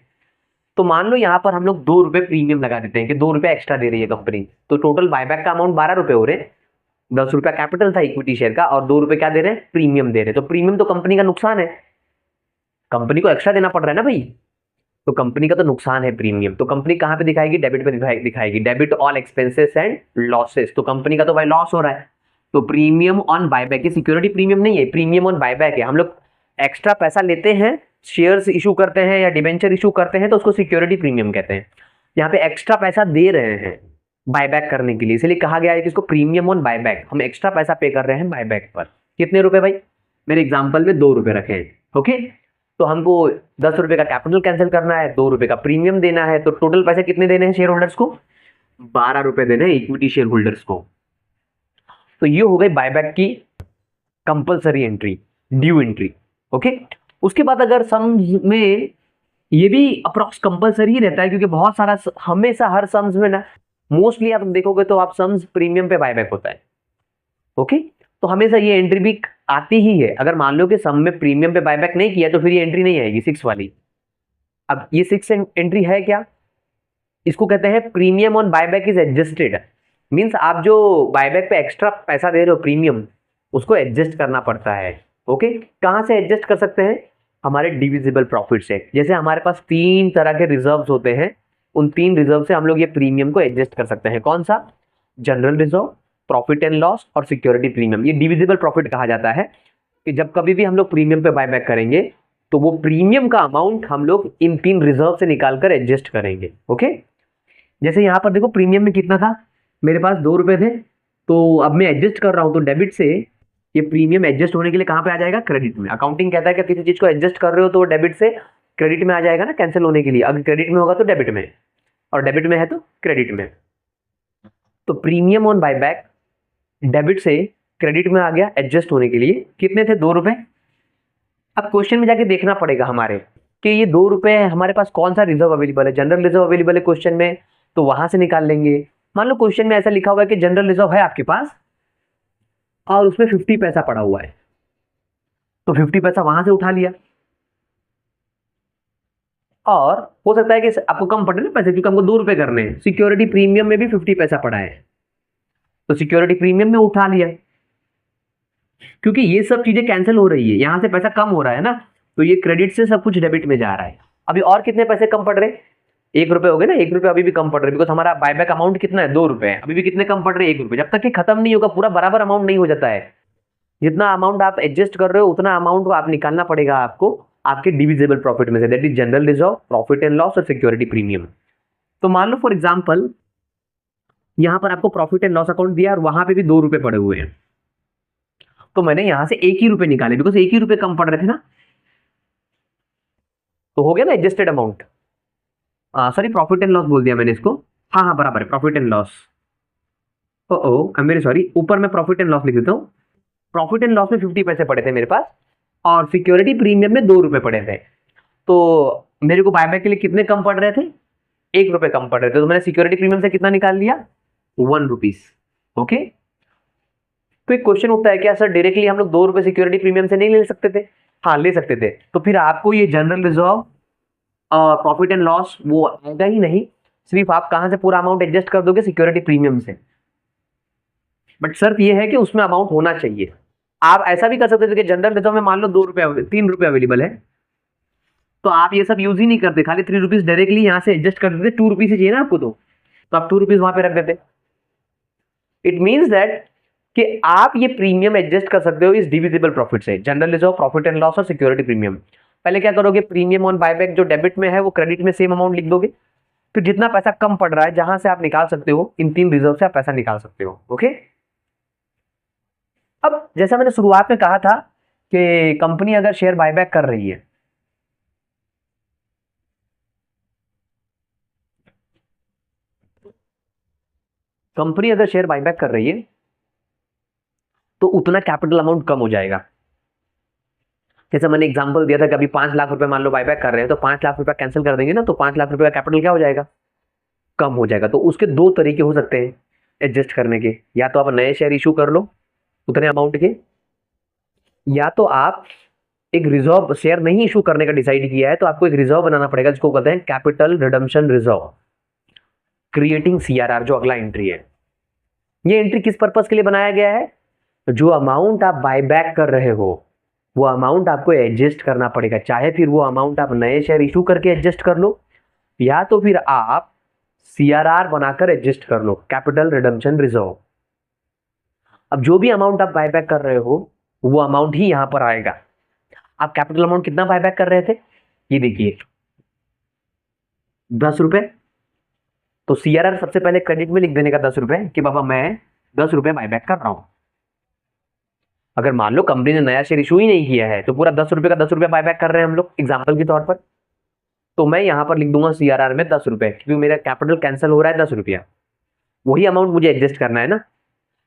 तो मान लो यहाँ पर हम लोग 2 रुपए प्रीमियम लगा देते हैं कि 2 रुपए एक्स्ट्रा दे रही है कंपनी, तो टोटल बायबैक का अमाउंट 12 रुपए हो रहे हैं। 10 रुपया कैपिटल था इक्विटी शेयर का और 2 रुपए क्या दे रहे हैं? प्रीमियम दे रहे हैं। तो प्रीमियम तो कंपनी का नुकसान है, कंपनी को एक्स्ट्रा देना पड़ रहा है ना भाई, तो कंपनी का तो नुकसान है प्रीमियम। तो कंपनी कहाँ पे दिखाएगी? डेबिट पे दिखाएगी, debit all expenses and losses. तो कंपनी का तो भाई लॉस हो रहा है, तो प्रीमियम ऑन बायबैक, ये सिक्योरिटी प्रीमियम नहीं है, प्रीमियम ऑन बायबैक है। हम लोग एक्स्ट्रा पैसा लेते हैं, शेयर्स इशू करते हैं या डिबेंचर इशू करते हैं, तो उसको सिक्योरिटी प्रीमियम कहते हैं। यहाँ पे एक्स्ट्रा पैसा दे रहे हैं बायबैक करने के लिए, इसलिए कहा गया है कि इसको प्रीमियम ऑन बायबैक, हम एक्स्ट्रा पैसा पे कर रहे हैं बायबैक पर। कितने रुपए भाई? मेरे एग्जाम्पल में 2 रुपए रखे हैं। ओके, तो हमको 10 रुपए का कैपिटल कैंसिल करना है, 2 रुपए का प्रीमियम देना है, तो टोटल पैसे कितने देने हैं शेयर होल्डर्स को? 12 रुपए देने हैं इक्विटी शेयर होल्डर्स को। तो ये हो गई बायबैक की compulsory entry, due entry. Okay, उसके बाद अगर सम्स में ये भी अप्रॉक्स कंपलसरी ही रहता है, क्योंकि बहुत सारा हमेशा हर सम्स में ना, मोस्टली आप देखोगे तो आप सम्स प्रीमियम पे बायबैक होता है। ओके, तो हमेशा ये एंट्री भी आती ही है। अगर मान लो कि सम में प्रीमियम पे बायबैक नहीं किया तो फिर ये एंट्री नहीं आएगी, 6 वाली। अब ये 6 एंट्री है क्या? इसको कहते हैं premium on buyback is adjusted. Means आप जो बायबैक पे एक्स्ट्रा पैसा दे रहे हो प्रीमियम, उसको एडजस्ट करना पड़ता है। ओके, कहां से एडजस्ट कर सकते हैं? हमारे डिविजिबल प्रॉफिट से। जैसे हमारे पास 3 तरह के रिजर्व्स होते हैं, उन 3 रिजर्व से हम लोग ये प्रीमियम को एडजस्ट कर सकते हैं। कौन सा? General reserve, profit and loss और सिक्योरिटी प्रीमियम। ये डिविजिबल प्रॉफिट कहा जाता है कि जब कभी भी हम लोग प्रीमियम पे बायबैक करेंगे तो वो प्रीमियम का अमाउंट हम लोग इन 3 रिजर्व से निकालकर एडजस्ट करेंगे। ओके, जैसे यहाँ पर देखो प्रीमियम में कितना था, मेरे पास 2 रुपए थे, तो अब मैं एडजस्ट कर रहा हूँ, तो डेबिट से ये प्रीमियम एडजस्ट होने के लिए कहाँ पे आ जाएगा? क्रेडिट में। अकाउंटिंग कहता है कि किसी चीज को एडजस्ट कर रहे हो तो डेबिट से क्रेडिट में आ जाएगा ना, कैंसिल होने के लिए। अगर क्रेडिट में होगा तो डेबिट में, और डेबिट में है तो क्रेडिट में। तो प्रीमियम ऑन बायबैक डेबिट से क्रेडिट में आ गया एडजस्ट होने के लिए। कितने थे? 2 रुपए। अब क्वेश्चन में जाके देखना पड़ेगा हमारे कि ये 2 रुपए हमारे पास कौन सा रिजर्व अवेलेबल है। जनरल रिजर्व अवेलेबल है क्वेश्चन में, तो वहां से निकाल लेंगे। मान लो क्वेश्चन में ऐसा लिखा हुआ है कि जनरल रिजर्व है आपके पास और उसमें 50 पैसा पड़ा हुआ है, तो 50 पैसा वहां से उठा लिया। और हो सकता है कि आपको कम पड़े ना पैसे, क्योंकि हमको 2 रुपए करने हैं। सिक्योरिटी प्रीमियम में भी 50 पैसा पड़ा है, तो सिक्योरिटी प्रीमियम में उठा लिया। क्योंकि ये सब चीजें कैंसिल हो रही है, यहां से पैसा कम हो रहा है ना, तो ये क्रेडिट से सब कुछ डेबिट में जा रहा है। अभी और कितने पैसे कम पड़ रहे? ₹1 हो गए ना, ₹1 अभी भी कम पड़ रहे हैं, बिकॉज हमारा बायबैक अमाउंट कितना है, ₹2 है, अभी भी कितने कम पड़ रहे हैं, ₹1। जब तक कि खत्म नहीं होगा, पूरा बराबर अमाउंट नहीं हो जाता है, जितना अमाउंट आप एडजस्ट कर रहे हो उतना अमाउंट को आप निकालना पड़ेगा आपको आपके डिविजिबल प्रॉफिट में से, that is general reserve, profit and loss और सिक्योरिटी प्रीमियम। तो मान लो फॉर एग्जांपल यहां पर आपको प्रॉफिट एंड लॉस अकाउंट दिया और वहां पे भी ₹2 पड़े हुए हैं, तो मैंने यहां से ₹1 ही निकाले, बिकॉज ₹1 कम पड़ रहे थे ना, तो हो गया ना adjusted amount. Sorry, profit and loss बोल दिया मैंने इसको, हाँ हाँ बराबर है, profit and loss. Oh I am very sorry, ऊपर मैं प्रॉफिट एंड लॉस लिख देता हूँ। प्रॉफिट एंड लॉस में 50 पैसे पड़े थे मेरे पास, और सिक्योरिटी प्रीमियम में ₹2 पड़े थे, तो मेरे को बायबैक के लिए कितने कम पड़ रहे थे, ₹1 कम पड़ रहे थे, तो मैंने सिक्योरिटी प्रीमियम से कितना निकाल लिया, ₹1। ओके, तो एक क्वेश्चन उठता है क्या सर डायरेक्टली हम लोग ₹2 सिक्योरिटी प्रीमियम से नहीं ले सकते थे? हाँ ले सकते थे, तो फिर आपको ये general reserve profit and loss वो आएगा ही नहीं, सिर्फ आप कहां से पूरा अमाउंट एडजस्ट कर दोगे, सिक्योरिटी प्रीमियम से। बट शर्त ये है कि उसमें अमाउंट होना चाहिए। आप ऐसा भी कर सकते थे कि जनरल रिजर्व में मान लो ₹3 अवेलेबल है, तो आप ये सब यूज ही नहीं करते, खाली ₹3 डायरेक्टली यहाँ से एडजस्ट कर देते, ₹2 ही चाहिए ना आपको, तो आप ₹2 वहां पे रख देते। इट मीन्स दैट कि आप ये प्रीमियम एडजस्ट कर सकते हो इस डिविजिबल प्रॉफिट से, general reserve, profit and loss और सिक्योरिटी प्रीमियम। पहले क्या करोगे, प्रीमियम ऑन बायबैक जो डेबिट में है वो क्रेडिट में सेम अमाउंट लिख दोगे, फिर जितना पैसा कम पड़ रहा है जहां से आप निकाल सकते हो, इन 3 रिजर्व से आप पैसा निकाल सकते हो। ओके, अब जैसा मैंने शुरुआत में कहा था कि कंपनी अगर शेयर बायबैक कर रही है, कंपनी अगर शेयर बायबैक कर रही है तो उतना कैपिटल अमाउंट कम हो जाएगा। जैसे मैंने एग्जांपल दिया था कि अभी ₹5 लाख मान लो बायबैक कर रहे हैं, तो ₹5 लाख कैंसिल कर देंगे ना, तो ₹5 लाख का कैपिटल क्या हो जाएगा, कम हो जाएगा। तो उसके 2 तरीके हो सकते हैं एडजस्ट करने के, या तो आप नए शेयर इशू कर लो उतने अमाउंट के, या तो आप एक रिजर्व शेयर नहीं इशू करने का डिसाइड किया है तो आपको एक रिजर्व बनाना पड़ेगा जिसको कहते हैं capital redemption reserve, creating CRR, जो अगला एंट्री है। ये एंट्री किस पर्पस के लिए बनाया गया है, जो अमाउंट आप बायबैक कर रहे हो वो अमाउंट आपको एडजस्ट करना पड़ेगा, चाहे फिर वो अमाउंट आप नए शेयर इशू करके एडजस्ट कर लो, या तो फिर आप सीआरआर बनाकर एडजस्ट कर लो, कैपिटल रिडम्पशन रिजर्व। अब जो भी अमाउंट आप बायबैक कर रहे हो वो अमाउंट ही यहां पर आएगा। आप कैपिटल अमाउंट कितना बायबैक कर रहे थे, ये देखिए ₹10, तो सीआरआर सबसे पहले क्रेडिट में लिख देने का ₹10 कि बाबा मैं ₹10 बायबैक कर रहा हूं। अगर मान लो कंपनी ने नया शेयर इशू ही नहीं किया है तो पूरा ₹10 का ₹10 बायबैक कर रहे हैं हम लोग एग्जाम्पल के तौर पर, तो मैं यहां पर लिख दूंगा सीआरआर में ₹10, क्योंकि मेरा कैपिटल कैंसिल हो रहा है ₹10, वही अमाउंट मुझे एडजस्ट करना है ना।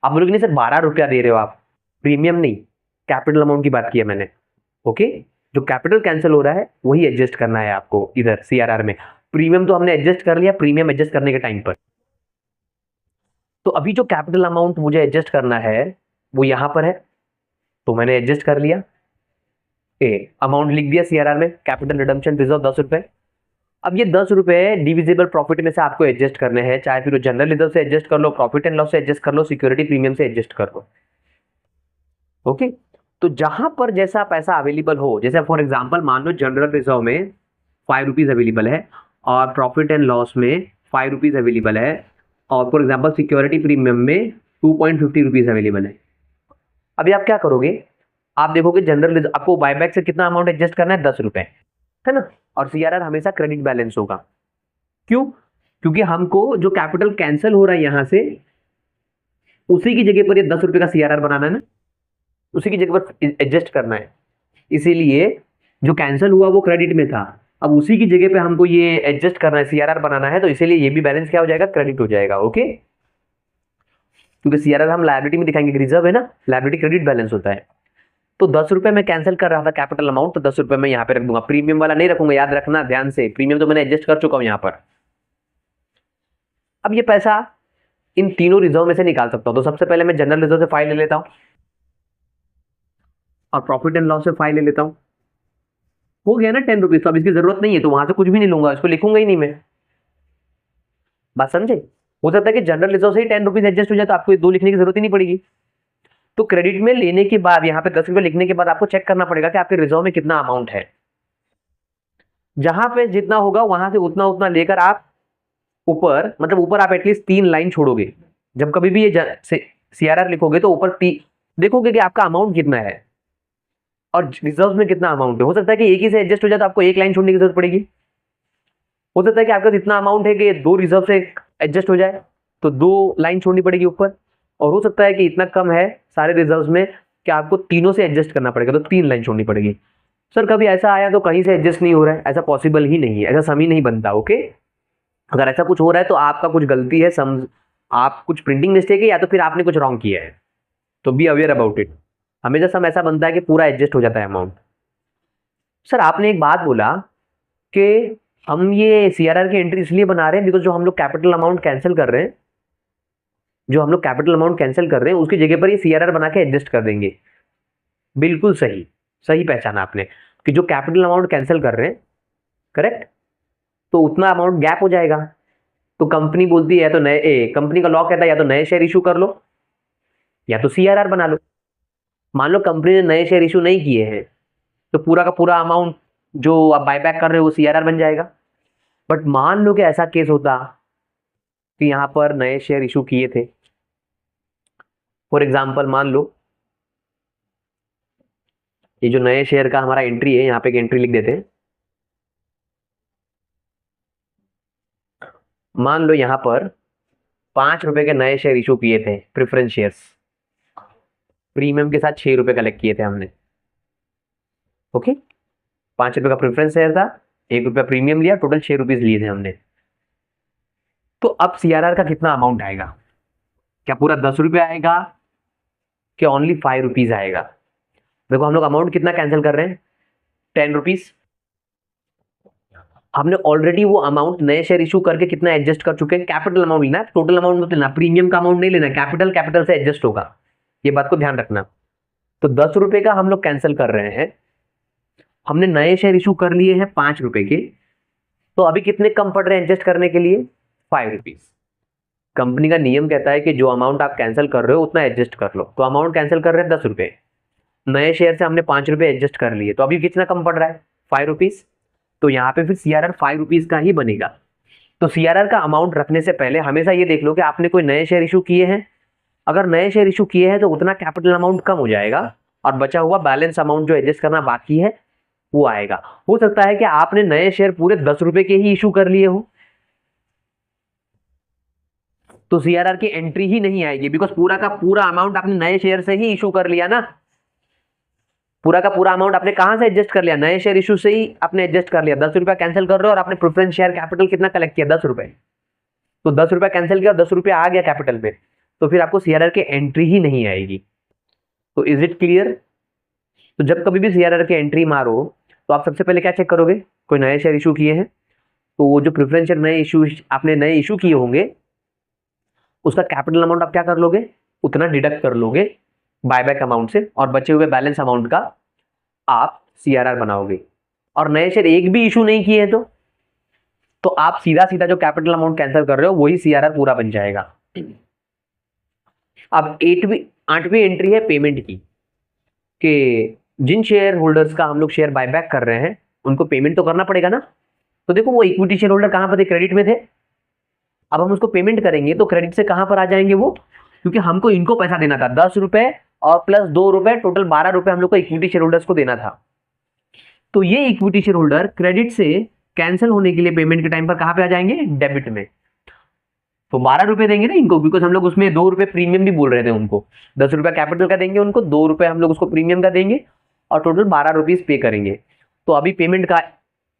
आप बोलोगे नहीं सर ₹12 दे रहे हो आप, प्रीमियम नहीं, कैपिटल अमाउंट की बात की है मैंने। ओके, जो कैपिटल कैंसिल हो रहा है वही एडजस्ट करना है आपको इधर सीआरआर में, प्रीमियम तो हमने एडजस्ट कर लिया प्रीमियम एडजस्ट करने के टाइम पर। तो अभी जो कैपिटल अमाउंट मुझे एडजस्ट करना है वो यहां पर है, तो मैंने एडजस्ट कर लिया, अमाउंट लिख दिया सीआरआर में, कैपिटल रिडम्पशन रिजर्व ₹10। अब ये ₹10 डिविजिबल प्रॉफिट में से आपको एडजस्ट करने हैं, चाहे फिर जनरल रिजर्व से एडजस्ट कर लो, प्रॉफिट एंड लॉस से एडजस्ट कर लो, सिक्योरिटी प्रीमियम से एडजस्ट कर लो। ओके, तो जहां पर जैसा पैसा अवेलेबल हो, जैसे फॉर एग्जांपल मान लो जनरल रिजर्व में ₹5 अवेलेबल है और प्रॉफिट एंड लॉस में ₹5 अवेलेबल है, और फॉर एग्जांपल सिक्योरिटी प्रीमियम में ₹2.50 अवेलेबल है। अभी आप क्या करोगे, आप देखोगे जनरल रिजर्व आपको बायबैक से कितना अमाउंट एडजस्ट करना है, ₹10, है ना, और सीआरआर हमेशा क्रेडिट बैलेंस होगा। क्यों, क्योंकि हमको जो कैपिटल कैंसिल हो रहा है यहां से उसी की जगह पर ये ₹10 का सीआरआर बनाना है ना, उसी की जगह पर एडजस्ट करना है, इसीलिए जो कैंसिल हुआ वो क्रेडिट में था, अब उसी की जगह पे हमको ये एडजस्ट करना है, सीआरआर बनाना है, तो इसीलिए ये भी बैलेंस क्या हो जाएगा, क्रेडिट हो जाएगा। ओके, क्योंकि सीआरआर हम लायबिलिटी में दिखाएंगे, रिजर्व है ना, लायबिलिटी क्रेडिट बैलेंस होता है। तो ₹10 में कैंसिल कर रहा था कैपिटल अमाउंट, तो ₹10 मैं यहाँ पे रख दूंगा, प्रीमियम वाला नहीं रखूंगा, याद रखना ध्यान से, प्रीमियम तो मैंने एडजस्ट कर चुका हूं यहाँ पर। अब ये पैसा इन तीनों रिजर्व में से निकाल सकता हूं, तो सबसे पहले मैं जनरल रिजर्व से फाइल ले लेता हूं और प्रॉफिट एंड लॉस से फाइल ले लेता हूं, हो गया ना ₹10, तो अब इसकी जरूरत नहीं है तो वहां से कुछ भी नहीं लूंगा, इसको लिखूंगा ही नहीं मैं, बात समझे। हो सकता है कि जनरल रिजर्व से ही ₹10 एडजस्ट हो जाए तो आपको ये 2 लिखने की जरूरत ही नहीं पड़ेगी। तो क्रेडिट में लेने के बाद यहाँ पे ₹10 लिखने के बाद आपको चेक करना पड़ेगा कि आपके रिजर्व में कितना अमाउंट है। जहां पे जितना होगा वहां से उतना उतना लेकर आप ऊपर, मतलब ऊपर आप एटलीस्ट 3 लाइन छोड़ोगे। जब कभी भी ये CRR लिखोगे तो ऊपर देखोगे कि आपका अमाउंट कितना है और रिजर्व में कितना अमाउंट है। हो सकता है कि एक ही से एडजस्ट हो जाए तो आपको 1 लाइन छोड़ने की जरूरत पड़ेगी। हो सकता है कि आपका इतना अमाउंट है कि 2 रिजर्व से एडजस्ट हो जाए तो 2 लाइन छोड़नी पड़ेगी ऊपर। और हो सकता है कि इतना कम है सारे रिजर्व में कि आपको तीनों से एडजस्ट करना पड़ेगा तो 3 लाइन छोड़नी पड़ेगी। सर कभी ऐसा आया तो कहीं से एडजस्ट नहीं हो रहा है, ऐसा पॉसिबल ही नहीं है, ऐसा समी नहीं बनता। ओके, अगर ऐसा कुछ हो रहा है तो आपका कुछ गलती है, आप कुछ प्रिंटिंग मिस्टेक है या तो फिर आपने कुछ रॉन्ग किया है, तो बी अवेयर अबाउट इट। हमेशा सम ऐसा बनता है कि पूरा एडजस्ट हो जाता है अमाउंट। सर आपने एक बात बोला कि हम ये CRR की एंट्री इसलिए बना रहे हैं बिकॉज जो हम लोग कैपिटल अमाउंट कैंसिल कर रहे हैं, उसकी जगह पर ये CRR बना के एडजस्ट कर देंगे। बिल्कुल सही, सही पहचाना आपने कि जो कैपिटल अमाउंट कैंसिल कर रहे हैं, करेक्ट, तो उतना अमाउंट गैप हो जाएगा। तो कंपनी बोलती है तो कंपनी का लॉ कहता है या तो नए शेयर इशू कर लो या तो CRR बना लो। मान लो कंपनी ने नए शेयर इशू नहीं किए हैं तो पूरा का पूरा अमाउंट जो आप बायबैक कर रहे हो वो CRR बन जाएगा। बट मान लो कि ऐसा केस होता कि यहां पर नए शेयर इशू किए थे। फॉर एग्जाम्पल मान लो ये जो नए शेयर का हमारा एंट्री है, यहाँ पे एक एंट्री लिख देते हैं। मान लो यहाँ पर 5 रुपए के नए शेयर इशू किए थे, प्रेफरेंस शेयर्स, प्रीमियम के साथ 6 रुपए कलेक्ट किए थे हमने। ओके, 5 रुपए का प्रेफरेंस शेयर था, 1 रुपया प्रीमियम लिया, टोटल 6 रुपीज लिए थे हमने। तो अब CRR का कितना अमाउंट आएगा? क्या पूरा 10 रुपये आएगा कि ओनली 5 रुपीज आएगा? देखो हम लोग अमाउंट कितना कैंसिल कर रहे हैं, 10 रुपीज। हमने ऑलरेडी वो अमाउंट नए शेयर इशू करके कितना एडजस्ट कर चुके हैं। कैपिटल अमाउंट लेना है, टोटल अमाउंट मत लेना, प्रीमियम का अमाउंट नहीं लेना, कैपिटल से एडजस्ट होगा, ये बात को ध्यान रखना। तो 10 रुपए का हम लोग कैंसिल कर रहे हैं। हमने नए शेयर इशू कर लिए हैं 5 रुपए के, तो अभी कितने कम पड़ रहे हैं एडजस्ट करने के लिए? 5 रुपीज। कंपनी का नियम कहता है कि जो अमाउंट आप कैंसिल कर रहे हो उतना एडजस्ट कर लो। तो अमाउंट कैंसिल कर रहे हैं 10 रुपए, नए शेयर से हमने 5 रुपए एडजस्ट कर लिए, तो अभी कितना कम पड़ रहा है? 5 रुपीज। तो यहाँ पे फिर CRR 5 रुपीज का ही बनेगा। तो CRR का अमाउंट रखने से पहले हमेशा ये देख लो कि आपने कोई नए शेयर इशू किए हैं। अगर नए शेयर इशू किए हैं तो उतना कैपिटल अमाउंट कम हो जाएगा और बचा हुआ बैलेंस अमाउंट जो एडजस्ट करना बाकी है वो आएगा। हो सकता है कि आपने नए शेयर पूरे 10 रुपए के ही इशू कर लिए हो, तो CRR की एंट्री ही नहीं आएगी बिकॉज पूरा का पूरा अमाउंट आपने नए शेयर से ही इशू कर लिया ना। पूरा का पूरा अमाउंट आपने कहां से एडजस्ट कर लिया? नए शेयर इशू से ही आपने एडजस्ट कर लिया। 10 रुपया कैंसिल कर रहे हो और आपने प्रेफरेंस शेयर कैपिटल कितना कलेक्ट किया? 10 रुपए। तो 10 रुपया कैंसिल किया और 10 रुपया आ गया कैपिटल में, तो फिर आपको CRR की एंट्री ही नहीं आएगी। तो इज इट क्लियर? तो जब कभी भी CRR की एंट्री मारो तो आप सबसे पहले क्या चेक करोगे? कोई नए शेयर इशू किए हैं तो वो जो प्रेफरेंस शेयर नए इशू किए होंगे उसका कैपिटल अमाउंट आप क्या कर लोगे? उतना डिडक्ट कर लोगे बायबैक अमाउंट से और बचे हुए बैलेंस अमाउंट का आप CRR बनाओगे। और नए शेयर एक भी इशू नहीं किए हैं तो आप सीधा सीधा जो कैपिटल अमाउंट कैंसिल कर रहे हो वही CRR पूरा बन जाएगा। अब 8वीं एंट्री है पेमेंट की, कि जिन शेयर होल्डर्स का हम लोग शेयर बायबैक कर रहे हैं उनको पेमेंट तो करना पड़ेगा ना। तो देखो वो इक्विटी शेयर होल्डर कहां पर थे? क्रेडिट में थे। अब हम उसको पेमेंट करेंगे तो क्रेडिट से कहां पर आ जाएंगे वो? क्योंकि हमको इनको पैसा देना था 10 रुपए और प्लस 2 रुपए, टोटल 12 रुपए हम लोग को इक्विटी शेयर होल्डर्स को देना था। तो ये इक्विटी शेयर होल्डर क्रेडिट से कैंसिल होने के लिए पेमेंट के टाइम पर कहां पे आ जाएंगे? डेबिट में। तो 12 रुपए देंगे ना इनको, बिकॉज हम लोग उसमें 2 रुपए प्रीमियम भी बोल रहे थे उनको। 10 रुपया कैपिटल का देंगे उनको, 2 रुपए हम लोग उसको प्रीमियम का देंगे और टोटल 12 रुपीज पे करेंगे। तो अभी पेमेंट का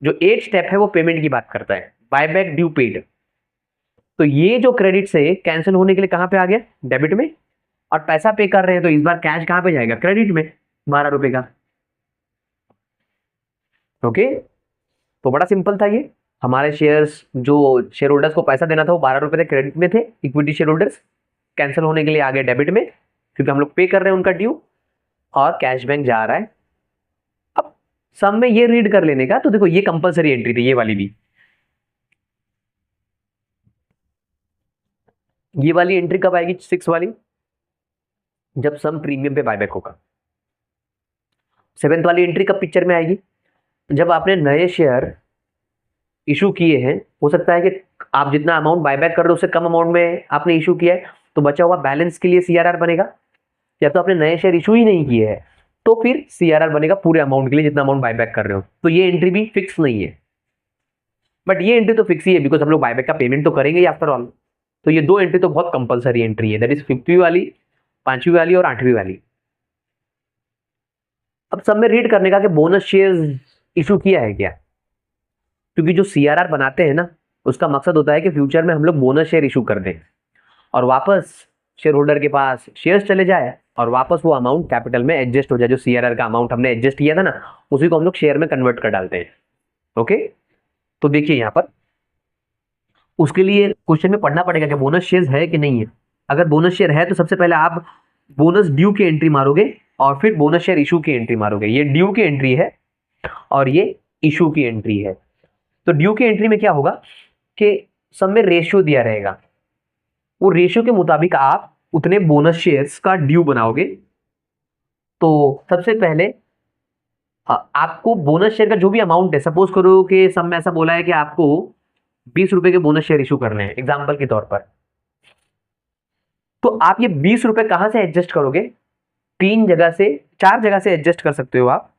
जो 8 स्टेप है वो पेमेंट की बात करता है, बायबैक ड्यू पेड। तो ये जो क्रेडिट से कैंसिल होने के लिए कहां पे आ गया? डेबिट में। और पैसा पे कर रहे हैं तो इस बार कैश कहां पे जाएगा? क्रेडिट में, 12 रुपए का। ओके, तो बड़ा सिंपल था ये। हमारे शेयर्स जो शेयर होल्डर्स को पैसा देना था वो 12 रुपए थे, क्रेडिट में थे। इक्विटी शेयर होल्डर्स कैंसिल होने के लिए आ गए डेबिट में क्योंकि हम लोग पे कर रहे हैं उनका ड्यू और कैश बैंक जा रहा है। अब सम में ये रीड कर लेने का, तो देखो ये कंपलसरी एंट्री थी, ये वाली भी। ये वाली एंट्री कब आएगी? 6 वाली, जब सम प्रीमियम पे बायबैक होगा। 7th वाली एंट्री कब पिक्चर में आएगी? जब आपने नए शेयर इशू किए हैं, हो सकता है कि आप जितना अमाउंट बायबैक कर रहे हो उससे कम अमाउंट में आपने इशू किया है, तो बचा हुआ बैलेंस के लिए सीआरआर बनेगा। या तो आपने नए शेयर इशू ही नहीं किए हैं, तो फिर सीआरआर बनेगा पूरे अमाउंट के लिए जितना अमाउंट बायबैक कर रहे हो। तो ये एंट्री भी फिक्स नहीं है, बट ये एंट्री तो फिक्स ही है बिकॉज हम लोग बायबैक का पेमेंट तो करेंगे ही आफ्टर ऑल। तो ये दो एंट्री तो बहुत कंपलसरी एंट्री है, दैट इज 5वीं वाली, 5वीं वाली और 8वीं वाली। अब सब में रीड करने का कि बोनस शेयर इशू किया है क्या, क्योंकि जो सीआरआर बनाते हैं ना उसका मकसद होता है कि फ्यूचर में हम लोग बोनस शेयर इशू कर दें और वापस शेयर होल्डर के पास शेयर्स चले जाए और वापस वो अमाउंट कैपिटल में एडजस्ट हो जाए। जो सीआरआर का अमाउंट हमने एडजस्ट किया था ना उसी को हम लोग शेयर में कन्वर्ट कर डालते हैं। ओके, तो देखिए यहाँ पर उसके लिए क्वेश्चन में पढ़ना पड़ेगा कि बोनस शेयर है कि नहीं है। अगर बोनस शेयर है तो सबसे पहले आप बोनस ड्यू की एंट्री मारोगे और फिर बोनस शेयर इशू की एंट्री मारोगे। ये ड्यू की एंट्री है और ये इशू की एंट्री है। तो ड्यू की एंट्री में क्या होगा कि सब में रेशियो दिया रहेगा, वो रेशियो के मुताबिक आप उतने बोनस शेयर्स का ड्यू बनाओगे। तो सबसे पहले आपको बोनस शेयर का जो भी अमाउंट है, सपोज करो कि सब में ऐसा बोला है कि आपको 20 रुपए के बोनस शेयर इशू करने हैं एग्जाम्पल के तौर पर, तो आप ये 20 रुपए कहां से एडजस्ट करोगे? 3 जगह से, 4 जगह से एडजस्ट कर सकते हो आप।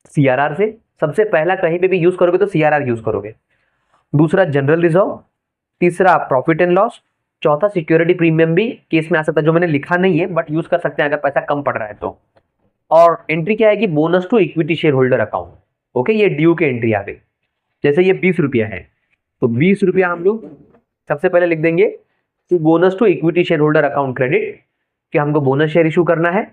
सीआरआर से सबसे पहला कहीं पे भी यूज करोगे तो सीआरआर यूज करोगे, दूसरा जनरल रिजर्व, तीसरा प्रॉफिट एंड लॉस, चौथा सिक्योरिटी प्रीमियम भी केस में आ सकता है जो मैंने लिखा नहीं है बट यूज कर सकते हैं अगर पैसा कम पड़ रहा है तो। और एंट्री क्या आएगी? Bonus to equity share holder account. Okay, ये ड्यू की एंट्री आ गई। जैसे ये 20 रुपया है तो 20 रुपया हम लोग सबसे पहले लिख देंगे कि bonus to equity share holder account credit, कि हमको बोनस शेयर इशू करना है।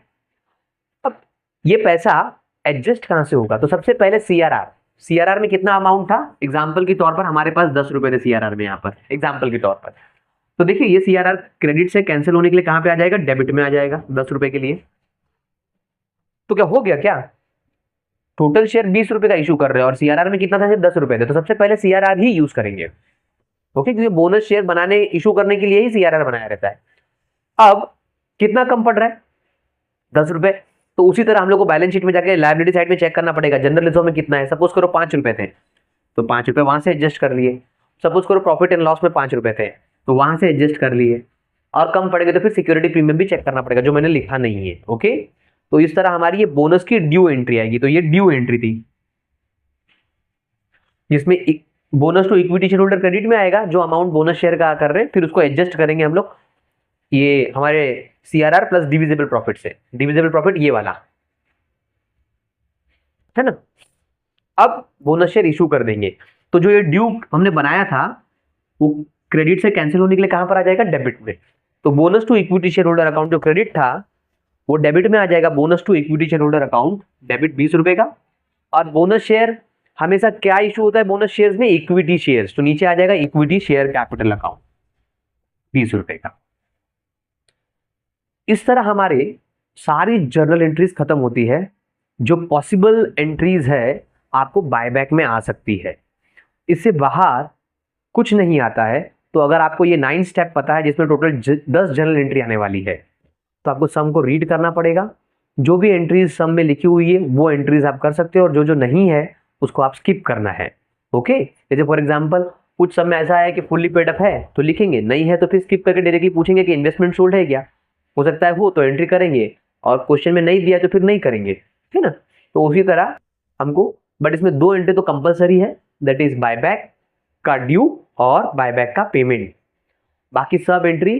अब ये पैसा एडजस्ट कहां से होगा? तो सबसे पहले सीआरआर, सीआरआर में कितना अमाउंट था? एग्जाम्पल के तौर पर हमारे पास 10 रुपए थे सीआरआर में, यहाँ पर एग्जाम्पल के तौर पर। तो देखिए ये सीआरआर क्रेडिट से कैंसिल होने के लिए कहां पे आ जाएगा? डेबिट में आ जाएगा 10 रुपए के लिए। तो क्या हो गया? क्या टोटल शेयर 20 रुपए का इशू कर रहे हैं और सीआरआर में कितना था? सिर्फ 10 रुपए थे। तो सबसे पहले सीआरआर ही यूज करेंगे। ओके, क्योंकि बोनस शेयर बनाने, इशू करने के लिए ही सीआरआर बनाया रहता है। अब कितना कम पड़ रहा है? 10 रुपए। तो उसी तरह हम लोग को बैलेंस शीट में जाके लायबिलिटी साइड में चेक करना पड़ेगा जनरल रिजर्व में कितना है। सपोज करो 5 रुपए थे तो 5 रुपए वहां से एडजस्ट कर लिए। सपोज करो प्रॉफिट एंड लॉस में 5 रुपए थे तो वहां से एडजस्ट कर लिए, और कम पड़ेगा तो फिर सिक्योरिटी प्रीमियम भी चेक करना पड़ेगा जो मैंने लिखा नहीं है। ओके, तो इस तरह हमारी ये बोनस की ड्यू एंट्री आएगी। तो ये ड्यू एंट्री थी जिसमें bonus to equity share holder credit में आएगा जो अमाउंट बोनस शेयर का कर रहे हैं, फिर उसको एडजस्ट करेंगे हम लोग ये हमारे सीआरआर प्लस डिविजिबल प्रॉफिट से। डिविजिबल प्रॉफिट ये वाला है ना। अब बोनस शेयर इशू कर देंगे तो जो ये ड्यू हमने बनाया था वो क्रेडिट से कैंसिल होने के लिए कहां पर आ जाएगा? डेबिट में। तो bonus to equity share holder account जो क्रेडिट था वो डेबिट में आ जाएगा। Bonus to equity share holder account debit 20 रुपए का। और बोनस शेयर हमेशा क्या इशू होता है बोनस शेयर्स में? इक्विटी शेयर्स, तो नीचे आ जाएगा इक्विटी शेयर कैपिटल अकाउंट 20 रुपए का। इस तरह हमारे सारी जर्नल एंट्रीज खत्म होती है। जो पॉसिबल एंट्रीज है आपको बायबैक में आ सकती है, इससे बाहर कुछ नहीं आता है। तो अगर आपको ये 9 स्टेप पता है जिसमें टोटल 10 जर्नल एंट्री आने वाली है, तो आपको सम को रीड करना पड़ेगा। जो भी एंट्रीज सम में लिखी हुई है वो एंट्रीज आप कर सकते हो और जो जो नहीं है उसको आप स्किप करना है। ओके, जैसे फॉर एग्जांपल कुछ सम में ऐसा है कि फुल्ली पेड अप है तो लिखेंगे, नहीं है तो फिर स्किप करके डायरेक्टली पूछेंगे कि इन्वेस्टमेंट सोल्ड है क्या। हो सकता है वो तो एंट्री करेंगे और क्वेश्चन में नहीं दिया तो फिर नहीं करेंगे, है ना। तो उसी तरह हमको, बट इसमें 2 एंट्री तो कंपलसरी है, दैट इज बायबैक का ड्यू और बायबैक का पेमेंट। बाकी सब एंट्री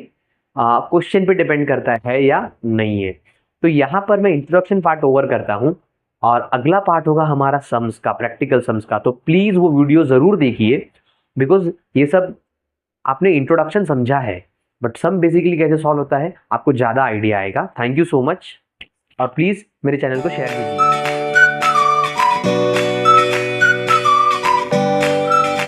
क्वेश्चन पे डिपेंड करता है या नहीं है। तो यहाँ पर मैं इंट्रोडक्शन पार्ट ओवर करता हूँ और अगला पार्ट होगा हमारा सम्स का, प्रैक्टिकल सम्स का। तो प्लीज वो वीडियो जरूर देखिए बिकॉज ये सब आपने इंट्रोडक्शन समझा है बट सम बेसिकली कैसे सॉल्व होता है आपको ज्यादा आइडिया आएगा। थैंक यू सो मच और प्लीज मेरे चैनल को शेयर कीजिए।